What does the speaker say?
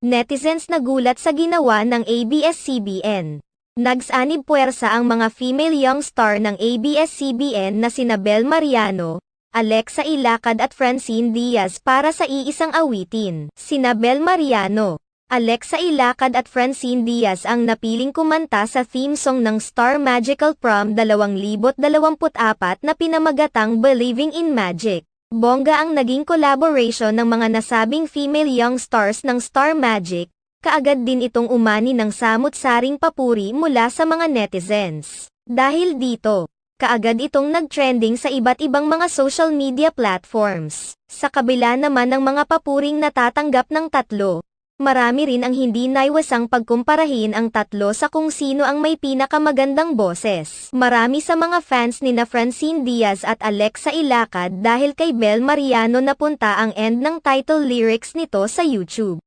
Netizens nagulat sa ginawa ng ABS-CBN. Nagsanib puwersa ang mga female young star ng ABS-CBN na sina Bel Mariano, Alexa Ilacad at Francine Diaz para sa iisang awitin. Sina Bel Mariano, Alexa Ilacad at Francine Diaz ang napiling kumanta sa theme song ng Star Magical Prom 2024 na pinamagatang Believing in Magic. Bongga ang naging collaboration ng mga nasabing female young stars ng Star Magic, kaagad din itong umani ng samut-saring papuri mula sa mga netizens. Dahil dito, kaagad itong nag-trending sa iba't ibang mga social media platforms. Sa kabila naman ng mga papuring natatanggap ng tatlo, marami rin ang hindi naiwasang pagkumparahin ang tatlo sa kung sino ang may pinakamagandang boses. Marami sa mga fans nina Francine Diaz at Alexa Ilacad dahil kay Bel Mariano napunta ang end ng title lyrics nito sa YouTube.